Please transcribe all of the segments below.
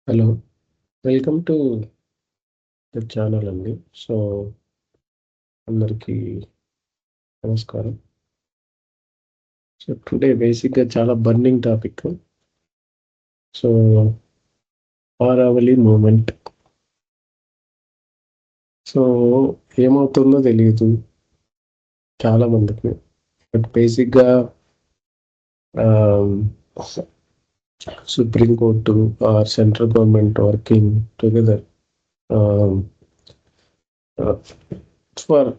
Hello! Welcome to the channel అండి. So, అందరికీ నమస్కారం. సో, టుడే బేసిక్‌గా చాలా burning topic. So, Aravalli movement. So, ఏమవుతుందో తెలీదు చాలా మందికి. బట్ బేసిక్‌గా ah, supreme court or central government working together ah, ah, for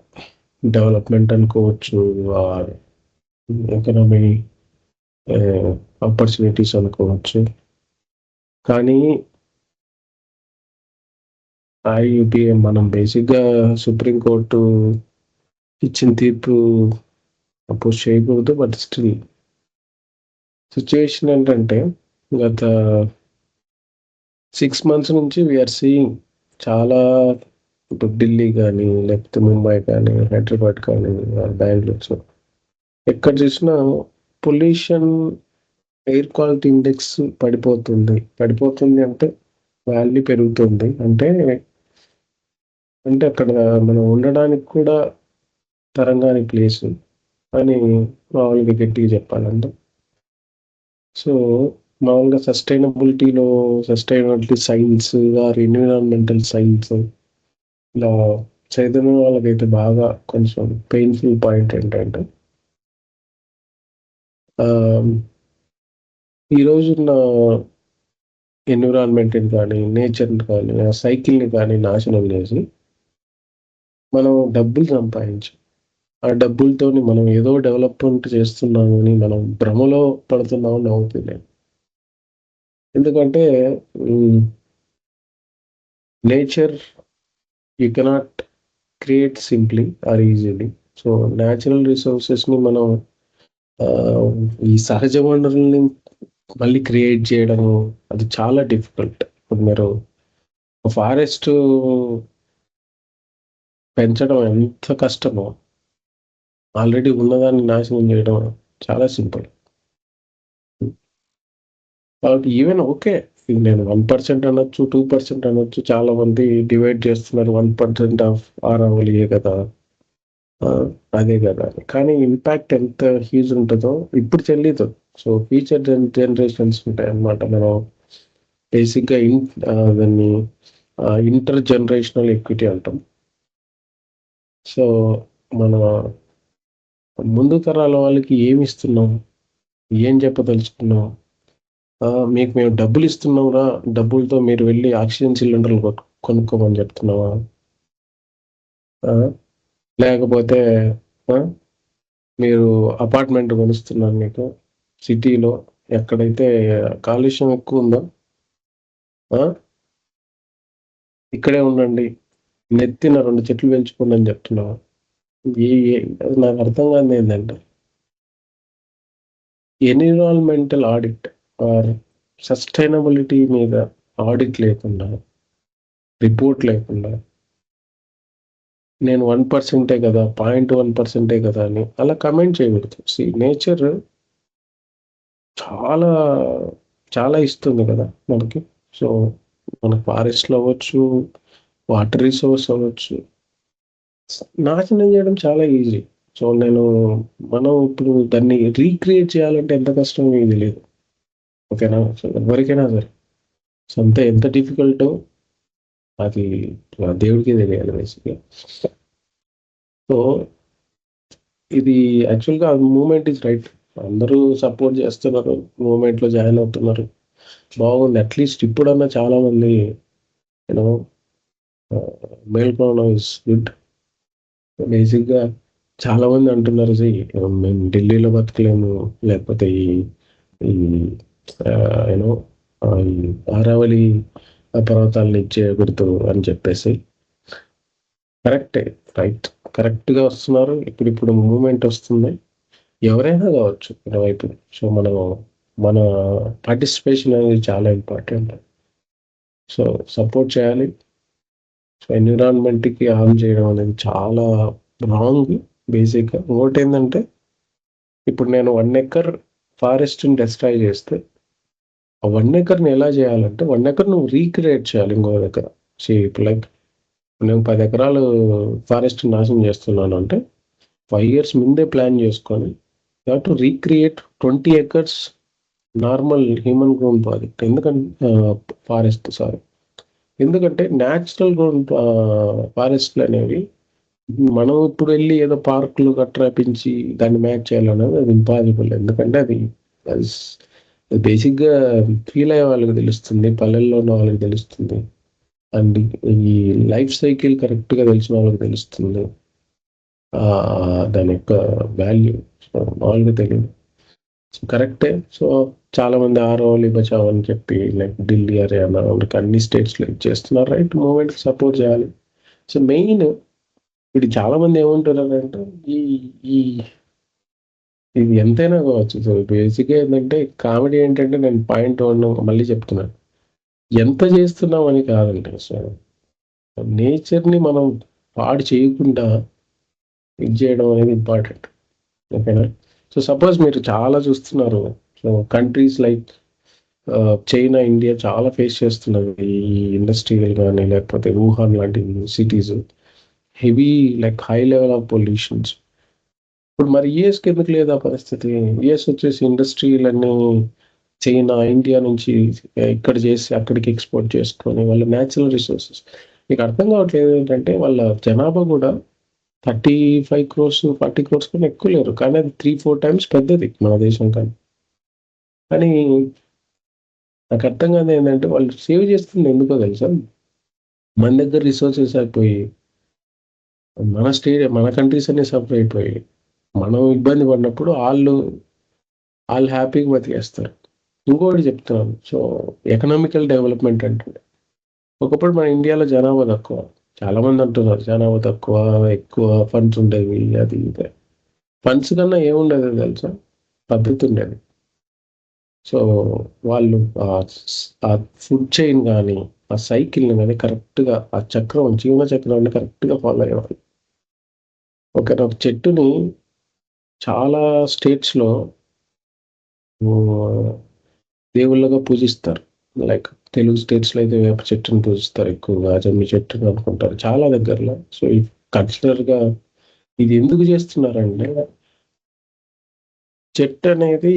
development అనుకోవచ్చు ఆర్ ఎకనామీ ఆపర్చునిటీస్ అనుకోవచ్చు. కానీ మనం బేసిక్‌గా సుప్రీం కోర్టు ఇచ్చిన తీర్పు అపోజ్ చేయకూడదు. బట్ స్టిల్ సిట్యుయేషన్ ఏంటంటే గత 6 మంత్స్ నుంచి వి ఆర్ సీయింగ్ చాలా ఇప్పుడు ఢిల్లీ గానీ, లేకపోతే ముంబై కానీ, హైదరాబాద్ కానీ, బెంగుళూరు ఎక్కడ చూసినా పొల్యూషన్ ఎయిర్ క్వాలిటీ ఇండెక్స్ పడిపోతుంది. పడిపోతుంది అంటే వాల్యూ పెరుగుతుంది. అంటే అక్కడ మనం ఉండడానికి కూడా తరంగాని ప్లేసు అని మామూలుగా గట్టిగా చెప్పాలంటే. సో, మామూలుగా sustainability science or environmental science ఇలా చదివిన వాళ్ళకైతే బాగా కొంచెం పెయిన్‌ఫుల్ పాయింట్ ఏంటంటే ఆహ్, ఈ రోజున్న ఎన్విరాన్మెంట్‌ని కానీ, నేచర్‌ని కానీ, ఆ సైకిల్‌ని కానీ నాశనం చేసి మనం డబ్బులు సంపాదించి ఆ డబ్బులతోని మనం ఏదో డెవలప్‌మెంట్ చేస్తున్నామని మనం భ్రమలో పడుతున్నామని నమ్ముతున్నా. ఎందుకంటే హ్మ్. Nature you cannot create simply or easily. So, natural రిసోర్సెస్‌ని మనం ఆహ్, ఈ సహజ వనరుల్ని మళ్ళీ క్రియేట్ చేయడము అది చాలా డిఫికల్ట్. ఇప్పుడు మీరు ఫారెస్టు పెంచడం ఎంత కష్టమో, ఆల్రెడీ ఉన్నదాన్ని నాశనం చేయడం చాలా సింపుల్. కాబట్టి ఈవెన్ ఓకే. నేను 1% అనొచ్చు, 2% అనొచ్చు. చాలామంది డివైడ్ చేస్తున్నారు. 1% ఆఫ్ ఆరావళియే కదా! ఆ! అదే గదా! కానీ ఇంపాక్ట్ ఎంత హ్యూజ్ ఉంటదో ఇప్పుడు తెలీదు. సో, ఫ్యూచర్ జనరేషన్స్ ఉంటాయన్నమాట. మనం బేసిక్‌గా దాన్ని ఇంటర్ జనరేషనల్ ఈక్విటీ అంటాం. సో, మన ముందు తరాల వాళ్ళకి ఏమిస్తున్నాం? ఏం చెప్పదలుచుకున్నాం? మీకు మేము డబ్బులిస్తున్నాంరా, డబ్బులతో మీరు వెళ్లి ఆక్సిజన్ సిలిండర్‌లు కొనుక్కోమని చెప్తున్నావా? ఆ! లేకపోతే ఆ! మీరు అపార్ట్‌మెంట్ కొనిస్తున్నాను మీకు. సిటీలో ఎక్కడైతే కాలుష్యం ఎక్కువుందో ఆ! ఇక్కడే ఉండండి. నెత్తిన 2 చెట్లు పెంచుకోండి అని చెప్తున్నావా? ఏ ఏ నాకు అర్థం కానిదేంటంటే ఎన్విరాన్మెంటల్ ఆడిట్ ఆర్ సస్టైనబిలిటీ మీద ఆడిట్ లేకుండా, రిపోర్ట్ లేకుండా నేను 1% కదా! 0.1% కదా! అని అలా కామెంట్ చేయకూడదు. నేచర్ చాలా, చాలా ఇస్తుంది కదా! మనకి. సో, మనకు ఫారెస్ట్‌లు అవ్వచ్చు, వాటర్ రిసోర్స్ అవ్వచ్చు. నాశనం చేయడం చాలా ఈజీ. సో, మనం ఇప్పుడు దాన్ని రీక్రియేట్ చేయాలంటే ఎంత కష్టమో మీకు తెలీదు. ఓకేనా? సో, ఎవరికైనా సరే. సో, ఎంత డిఫికల్టో అది దేవుడికే తెలియాలి బేసిక్‌గా. సో, ఇది యాక్చువల్‌గా మూవ్‌మెంట్ ఈస్ రైట్. అందరూ సపోర్ట్ చేస్తున్నారు. మూవ్‌మెంట్‌లో జాయిన్ అవుతున్నారు. బాగుంది. అట్‌లీస్ట్ ఇప్పుడన్నా చాలామంది యూ నో మేల్కోవడం ఇస్ గుడ్. బేసిక్‌గా చాలామంది అంటున్నారు మేము ఢిల్లీలో బతకలేము. లేకపోతే ఈ ఈ యూ నో ఈ ఆరావళి పర్వతాలను ఇచ్చేయకూడదు అని చెప్పేసి. కరెక్టే. రైట్. కరెక్ట్‌గా వస్తున్నారు. ఇప్పుడిప్పుడు మూవ్‌మెంట్ వస్తుంది. ఎవరైనా కావచ్చు ఇటువైపు. సో, మన పార్టిసిపేషన్ అనేది చాలా ఇంపార్టెంట్. సో, సపోర్ట్ చేయాలి. సో, ఎన్విరాన్మెంట్‌కి హార్మ్ చేయడం అనేది చాలా రాంగ్ బేసిక్‌గా. ఇంకోటేందంటే ఇప్పుడు నేను 1 ఎకర్ ఫారెస్ట్‌ని డెస్ట్రాయ్ చేస్తే ఆ 1 ఎకర్‌ని ఎలా చేయాలంటే 1 ఎకర్ నువ్వు రీక్రియేట్ చేయాలి ఇంకో దగ్గర. ఇప్పుడు లైక్ నేను 10 ఎకరాలు ఫారెస్ట్ నాశనం చేస్తున్నాను అంటే 5 ఇయర్స్ ముందే ప్లాన్ చేసుకొని you have to recreate 20 acres normal human grown project. ఎందుకంటే ఫారెస్ట్ సారీ. ఎందుకంటే న్యాచురల్ గ్రోన్ ఫారెస్ట్‌లనేవి మనం ఇప్పుడు వెళ్లి ఏదో పార్కులు గట్రా పెంచి దాన్ని మ్యాచ్ చేయాలనేది అది ఇంపాసిబుల్. ఎందుకంటే అది అది స్ బేసిక్‌గా ఫీల్ అయ్యే వాళ్ళకి తెలుస్తుంది. పల్లెల్లో ఉన్న వాళ్ళకి తెలుస్తుంది. అండ్ ఈ లైఫ్ సైకిల్ కరెక్ట్‌గా తెలిసిన వాళ్ళకి తెలుస్తుంది. దాని యొక్క వాల్యూ మామూలుగా తెలీదు. కరెక్టే. సో, చాలామంది ఆరోలి బచావో అని చెప్పి లైక్ ఢిల్లీ, హర్యానా అన్ని స్టేట్స్‌లో ఇది చేస్తున్నారు. రైట్ మూవ్‌మెంట్‌కి సపోర్ట్ చేయాలి. సో, మెయిన్ ఇప్పుడు చాలామంది ఏమంటున్నారంటే ఈ ఈ ఇది ఎంతైనా కావచ్చు. సో, బేసిక్‌గా ఏంటంటే కామెడీ ఏంటంటే నేను పాయింట్ 1 మళ్ళీ చెప్తున్నాను. ఎంత చేస్తున్నామని కాదండి అసలు. నేచర్‌ని మనం పాడు చేయకుండా ఇది చేయడం అనేది ఇంపార్టెంట్. ఓకేనా? సో, సపోజ్ మీరు చాలా చూస్తున్నారు. So, countries like China, India చాలా ఫేస్ చేస్తున్నవి. ఈ ఇండస్ట్రియల్ గాని లేకపోతే వుహాన్ లాంటి cities heavy like high level of pollutions. ఇప్పుడు మరి యూఎస్‌కి ఎందుకు లేదు ఆ పరిస్థితి? యూఎస్ వచ్చేసి ఇండస్ట్రీలన్నీ చైనా, ఇండియా నుంచి ఇక్కడ చేసి అక్కడికి ఎక్స్‌పోర్ట్ చేసుకొని వాళ్ళ నేచురల్ రిసోర్సెస్. మీకు అర్థం కావట్లేదు ఏంటంటే వాళ్ళ జనాభా కూడా 35 క్రోర్స్, 40 క్రోర్స్ కన్నా ఎక్కువ లేరు. కానీ అది 3, 4 టైమ్స్ పెద్దది మన దేశం కన్నా. కానీ నాకు అర్థం కానిది ఏంటంటే వాళ్ళు సేవ్ చేస్తుంది ఎందుకో తెలుసా? మన దగ్గర రిసోర్సెస్ అయిపోయి, మన కంట్రీస్ అన్నీ సఫర్ అయిపోయి, మనం ఇబ్బంది పడినప్పుడు ఆళ్ళు హ్యాపీగా బతికేస్తారు. ఇంకోటి చెప్తున్నాను. సో, ఎకనామికల్ డెవలప్‌మెంట్ అంటే ఒకప్పుడు మన ఇండియాలో జనాభా తక్కువ. చాలామంది అంటున్నారు జనాభా తక్కువ, ఎక్కువ ఫండ్స్ ఉండేవి అది ఇది అని. ఫండ్స్ కన్నా ఏముండేదో తెలుసా? పద్ధతి ఉండేది. సో, వాళ్ళు ఆ ఫుడ్ చైన్ గాని, ఆ సైకిల్‌ని గాని కరెక్ట్‌గా ఆ చక్రం జీవన చక్రాన్ని కరెక్ట్‌గా ఫాలో అయ్యేవాళ్ళు. ఒక చెట్టుని చాలా స్టేట్స్‌లో హ్మ్. దేవుళ్ళగా పూజిస్తారు. లైక్ తెలుగు స్టేట్స్‌లో అయితే వేప చెట్టుని పూజిస్తారు ఎక్కువగా. జమ్మి చెట్టుని అనుకుంటారు చాలా దగ్గరలో. సో, కల్చరల్‌గా ఇది ఎందుకు చేస్తున్నారంటే, చెట్టనేది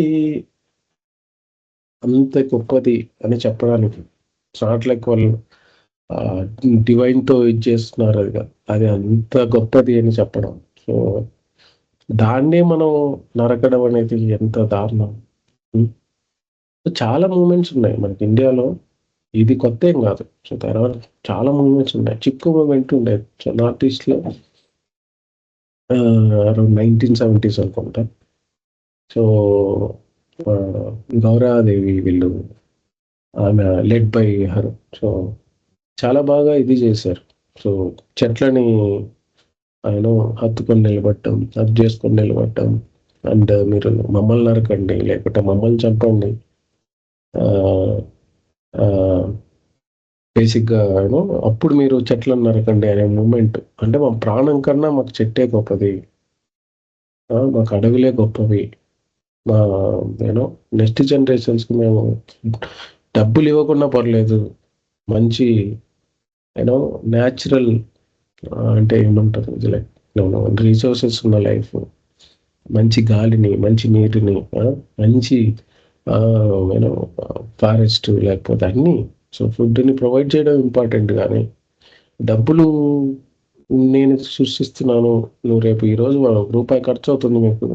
అంత గొప్పది అని చెప్పడానికి. ఇట్స్ నాట్ లైక్ వాళ్ళు ఆహ్, డివైన్‌తో ఇది చేస్తున్నారు అది కాదు. అది అంత గొప్పది అని చెప్పడం. సో, దాన్నే మనం నరకడం అనేది ఎంత దారుణం. హ్మ్. చాలా మూవ్‌మెంట్స్ ఉన్నాయి మనకి ఇండియాలో. ఇది కొత్తేం గాదు. సో, తర్వాత చాలా మూవ్‌మెంట్స్ ఉన్నాయి. చిక్కు మూవ్‌మెంట్ ఉండేది. సో, నార్త్ ఈస్ట్‌లో అరౌండ్ 1970s అనుకుంటా. సో, గౌరాదేవి వీళ్ళు ఆమె లెడ్ బై హర్. సో, చాలా బాగా ఇది జేశారు. సో, చెట్లని హత్తుకొని నిలబడటం, హగ్ జేసుకొని నిలబడటం. అండ్ మీరు మమ్మల్ని నరకండి, లేకపోతే మమ్మల్ని చంపండి. ఆహ్, ఆహ్ బేసిక్‌గా అప్పుడు మీరు చెట్లను నరకండి అనే మూవ్‌మెంట్. అంటే మా ప్రాణం కన్నా మాకు చెట్టే గొప్పది. మాకు అడవులే గొప్పవి. మా యూనో నెక్స్ట్ జనరేషన్స్‌కి మేము డబ్బులివ్వకున్నా పర్లేదు. మంచి యూనో నేచురల్ అంటే ఏమంటారు ఇది లైక్ రిసోర్సెస్ ఉన్న లైఫ్. మంచి గాలిని, మంచి నీటిని, మంచి యూనో ఫారెస్ట్ లేకపోతే అన్నీ. సో, ఫుడ్‌ని ప్రొవైడ్ చేయడం ఇంపార్టెంట్ గానీ డబ్బులు నేను సృష్టిస్తున్నాను. నువ్వు రేపు ఈరోజు రూపాయి ఖర్చవుతుంది మీకు.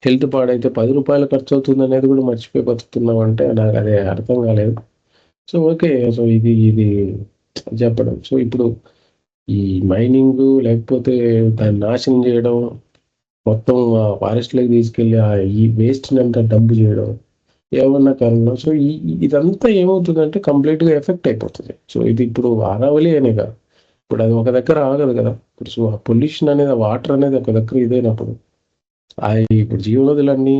హెల్త్ పాడైతే రూ. 10 ఖర్చవుతుందనేది గూడా మర్చిపోయి బతుకుతున్నావంటే నాకది అర్థం కాలేదు. So, okay. సో, ఇది చెప్పడం. సో, ఇప్పుడు ఈ మైనింగు లేకపోతే దాన్ని నాశనం జేయడం, మొత్తం ఫారెస్ట్‌లోకి తీసుకెళ్ళి ఈ వేస్ట్‌నంతా డంప్ జేయడం, ఏమన్నా కారణం. సో, ఇదంతా ఏమవుతుందంటే కంప్లీట్‌గా ఎఫెక్ట్ అయిపోతది. సో, ఇది ఇప్పుడు అరావళి అనే కాదు. ఇప్పుడు అది ఒక దగ్గర ఆగదు గదా! ఇప్పుడు ఆ పొల్యూషన్ అనేది, ఆ వాటర్ అనేది ఒక దగ్గర ఇదైనప్పుడు, ఇప్పుడు జీవనదులన్నీ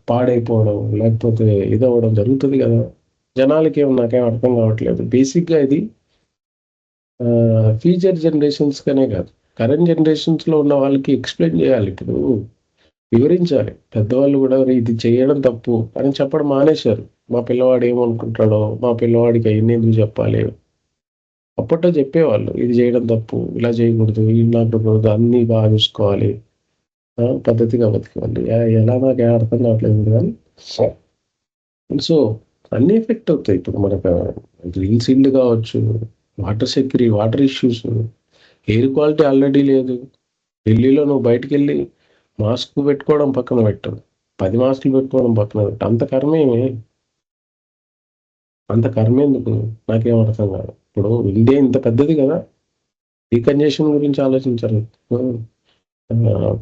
పాడైపోవడం, లేకపోతే ఇదవ్వడం జరుగుతది గదా! నాకేం అర్థం కావట్లేదు. బేసిక్‌గా ఇది ఫ్యూచర్ జనరేషన్స్‌కనే కాదు, కరెంట్ జనరేషన్స్‌లో ఉన్న వాళ్ళకి ఎక్స్‌ప్లెయిన్ జేయాలి. ఇప్పుడు వివరించాలి. పెద్దవాళ్ళు గూడా "ఒరేయ్! ఇది చేయడం తప్పు" అని చెప్పడం మానేశారు. మా పిల్లవాడు ఏమనుకుంటాడో, మా పిల్లవాడికి అయన్నీ ఎందుకు చెప్పాలి? అప్పట్లో చెప్పేవాళ్ళు. ఇది చేయడం తప్పు, ఇలా చేయకూడదు, ఇలా ఉండకూడదు, అన్నీ బాగా చూసుకోవాలి. పద్ధతిగా బతకాలి. ఎలా నాకేం అర్థం కావట్లేదు గానీ సో, అన్నీ ఎఫెక్ట్ అవుతాయి. ఇప్పుడు మనకు గ్రీన్ సీల్డ్ కావచ్చు, water issues, air quality already లేదు. ఢిల్లీలో నువ్వు బయటికెళ్ళి మాస్క్ పెట్టుకోవడం పక్కన పెట్టు. 10 మాస్కులు పెట్టుకోవడం పక్కన పెట్టు. అంత కర్మేందుకు? నాకేం అర్థం కాదు. ఇప్పుడు ఇండియా ఇంత పెద్దది కదా! డీకంజెషన్ గురించి ఆలోచించరు. హ్మ్. ఆహ్,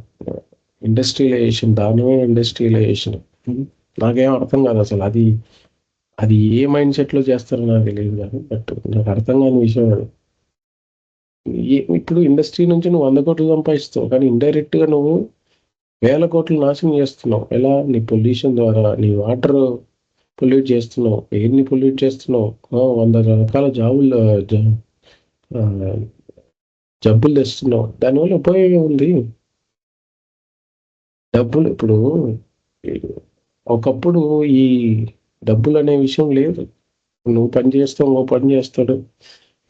ఇండస్ట్రియలైజేషన్, దారుణమైన ఇండస్ట్రియలైజేషన్. నాకేం అర్థం కాదసలు. అది ఏ మైండ్ సెట్‌లో చేస్తారో నాకు తెలీదు గానీ, బట్ నాకు అర్థం కాని విషయం అది. ఇప్పుడు ఇండస్ట్రీ నుంచి నువ్వు 100,00,00,000 సంపాదిస్తావు. కానీ ఇండైరెక్ట్‌గా నువ్వు వేల కోట్లు నాశనం చేస్తున్నావు. ఎలా? నీ పొల్యూషన్ ద్వారా, నీ వాటర్ పొల్యూట్ చేస్తున్నావు, ఎయిర్‌ని పొల్యూట్ చేస్తున్నావు. 100 రకాల ఆహ్, జబ్బులు తెస్తున్నావు. దానివల్ల ఉపయోగం ఉంది. డబ్బులు ఇప్పుడు ఈ ఒకప్పుడు ఈ డబ్బులనే విషయం లేదు. నువ్వు పని చేస్తావు, ఇంకో పని చేస్తాడు.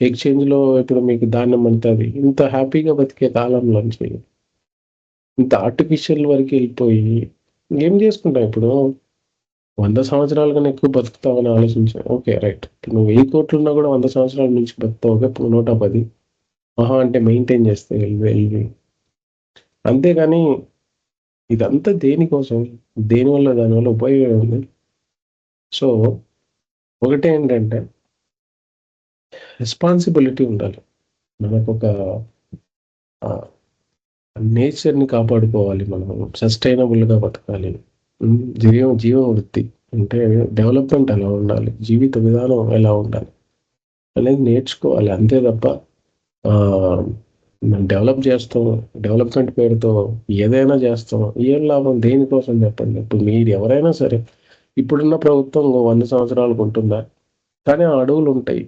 ఎక్స్‌చేంజ్‌లో ఇప్పుడు మీకు ధాన్యం పండుతది. ఇంత హ్యాపీగా బతికే కాలంలోంచి ఇంత ఆర్టిఫిషియల్ వరకెళ్ళిపోయి ఏం చేసుకుంటావు ఇప్పుడు? 100 సంవత్సరాల కన్నా ఎక్కువ బతుకుతావని ఆలోచించా. ఓకే. రైట్. ఇప్పుడు నువ్వు 1000,00,00,000 ఉన్నా కూడా 100 సంవత్సరాల నుంచి బతుకుతావుగా. ఇప్పుడు 110 మహా అంటే మెయింటైన్ చేస్తే ఎల్‌వి. అంతేగాని ఇదంతా దేనికోసం? దానివల్ల ఉపయోగం ఏముంది? సో, ఒకటేంటంటే రెస్పాన్సిబిలిటీ ఉండాలి. మనకొక ఆహ్, నేచర్‌ని కాపాడుకోవాలి మనం. సస్టైనబుల్‌గా బతకాలి. జీవం వృత్తి. అంటే డెవలప్‌మెంట్ ఎలా ఉండాలి? జీవిత విధానం ఎలా ఉండాలి? అనేది నేర్చుకోవాలి. అంతే తప్ప ఆహ్, మనం డెవలప్ చేస్తాం. డెవలప్‌మెంట్ పేరుతో ఏదైనా చేస్తాం. ఏం లాభం? దేనికోసం చెప్పండి? ఇప్పుడు మీరు ఎవరైనా సరే, ఇప్పుడున్న ప్రభుత్వం ఇంకో 100 సంవత్సరాలకు ఉంటుందా? కానీ ఆ అడవులుంటాయి.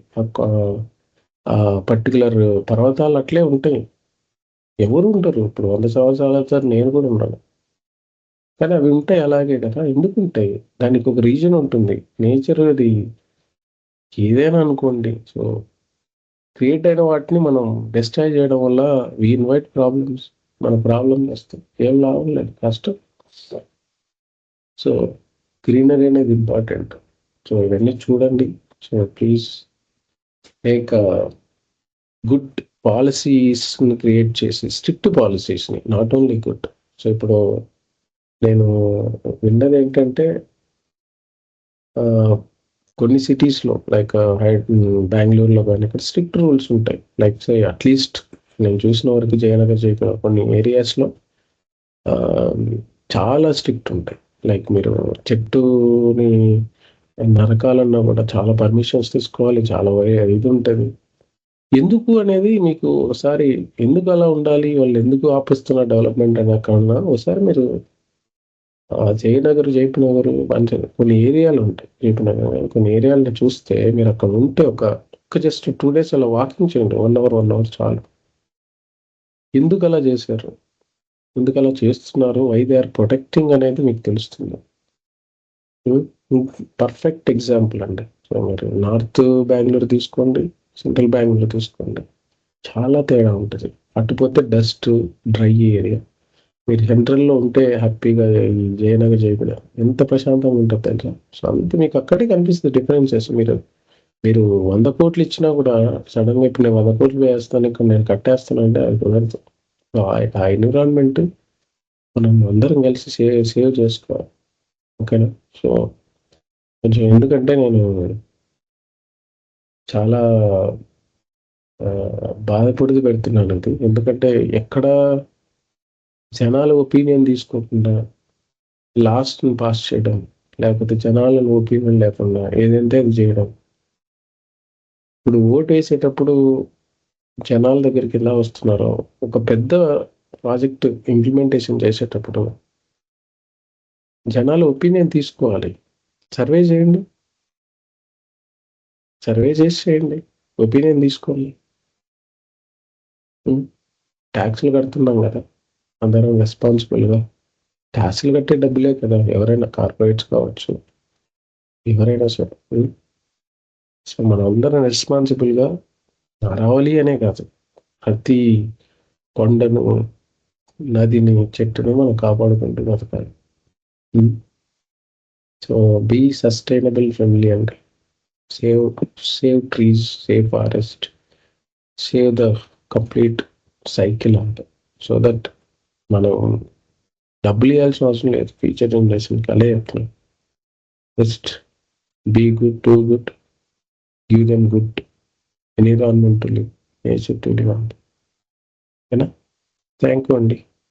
పర్టిక్యులర్ పర్వతాలు అట్లే ఉంటాయి. ఎవరు ఉండరు. ఇప్పుడు 100 సంవత్సరాల తర్వాత నేను కూడా ఉండను. కానీ అవి ఉంటాయి అలాగే కదా! ఎందుకుంటాయి? దానికి ఒక రీజన్ ఉంటుంది. నేచర్ అది ఏదైనా అనుకోండి. సో, క్రియేట్ అయిన వాటిని మనం డిస్ట్రాయ్ చేయడం వల్ల వి ఇన్వైట్ ప్రాబ్లమ్స్. మన ప్రాబ్లమ్ వస్తాయి. ఏం లాభం లేదు. కష్టం. సో, గ్రీనరీ అనేది ఇంపార్టెంట్. సో, ఇవన్నీ చూడండి. సో, ప్లీజ్ టేక్ గుడ్ పాలిసీస్‌ని క్రియేట్ చేసి స్ట్రిక్ట్ పాలిసీస్‌ని నాట్ ఓన్లీ గుడ్. సో, ఇప్పుడు నేను విన్నదేంటంటే ఆహ్, కొన్ని సిటీస్‌లో లైక్ బెంగుళూరులో గాని ఇక్కడ స్ట్రిక్ట్ రూల్స్ ఉంటాయి. లైక్ సే అట్‌లీస్ట్ నేను చూసిన వరకు జయనగర్, జయపుర కొన్ని ఏరియాస్‌లో ఆహ్, చాలా స్ట్రిక్ట్ ఉంటాయి. లైక్ మీరు చెట్టుని నరకాలన్నా కూడా చాలా పర్మిషన్స్ తీసుకోవాలి. చాలా ఇదుంటది. ఎందుకు అనేది మీకు ఒకసారి ఎందుకలా ఉండాలి? వాళ్ళెందుకు ఆపేస్తున్నారు డెవలప్‌మెంట్ అనే కన్నా ఒకసారి మీరు జయనగర్, జయపునగర్ కొన్ని ఏరియాలుంటాయి. జయపునగర్ గాని కొన్ని ఏరియాలను చూస్తే మీరక్కడ ఉంటే ఒక జస్ట్ 2 డేస్ అలా వాకింగ్ చేయండి. 1 అవర్, 1 అవర్ చాలు. ఎందుకలా చేశారు? ఎందుకలా చేస్తున్నారు? వై దే ఆర్ ప్రొటెక్టింగ్ అనేది మీకు తెలుస్తుంది. హ్మ్. హ్మ్. పర్ఫెక్ట్ ఎగ్జాంపుల్ అండి. సో, మీరు నార్త్ బెంగుళూరు తీసుకోండి, సెంట్రల్ బెంగుళూరు తీసుకోండి. చాలా తేడా ఉంటది. అటు పోతే డస్ట్, డ్రై ఏరియా. మీరు సెంట్రల్‌లో ఉంటే హ్యాపీగా ఈ జయనగర్, జయపుర ఎంత ప్రశాంతంగా ఉంటదో తెలుసా? సో, అంతే మీకు అక్కడే కనిపిస్తది డిఫరెన్సెస్. మీరు మీరు 100,00,00,000 ఇచ్చినా కూడా సడెన్‌గా ఇప్పుడు నేను 100,00,00,000 వేస్తాను, ఇక్కడ నేను కట్టేస్తాను అంటే అది కుదరదు. సో, ఆ ఎన్విరాన్మెంట్ మనం అందరం కలిసి సేవ్ చేసుకోవాలి. ఓకేనా? సో, కొంచెం ఎందుకంటే నేను చాలా బాధపడుతూ పెడుతున్నానిది. ఎందుకంటే ఎక్కడ జనాల ఒపీనియన్ తీసుకోకుండా లాస్ట్‌ని పాస్ చేయడం, లేకపోతే జనాలను ఒపీనియన్ లేకుండా ఏదంటే అది చేయడం. ఇప్పుడు ఓటేసేటప్పుడు జనాల దగ్గరికెలా వస్తున్నారో, ఒక పెద్ద ప్రాజెక్ట్ ఇంప్లిమెంటేషన్ చేసేటప్పుడు జనాల ఒపీనియన్ తీసుకోవాలి. సర్వే చేయండి. సర్వే చేసి చేయండి. ఒపీనియన్ తీసుకోండి. హ్మ్. టాక్స్‌లు కడుతున్నాం గదా! అందరం రెస్పాన్సిబుల్‌గా. టాక్స్‌లు కట్టే డబ్బులే కదా! ఎవరైనా కార్పొరేట్స్ కావచ్చు. ఎవరైనా సరే. సో మనందరం రెస్పాన్సిబుల్గా అరవలి అనే కాదు, ప్రతి కొండను, నదిని, చెట్టును మనం కాపాడుకుంటూ బతకాలి. సో బీ సస్టైనబుల్ ఫ్రెండ్లీ అంటే save save trees, save forest, save the complete cycle అంట. సో దట్ మనం డబ్బులు ఇవ్వాల్సిన అవసరం లేదు ఫ్యూచర్ జనరేషన్కి. అలా చెప్తున్నాం, just be good, do good, give them good environment to live, nature to live అంట. ఓకేనా? థ్యాంక్ యూ అండి.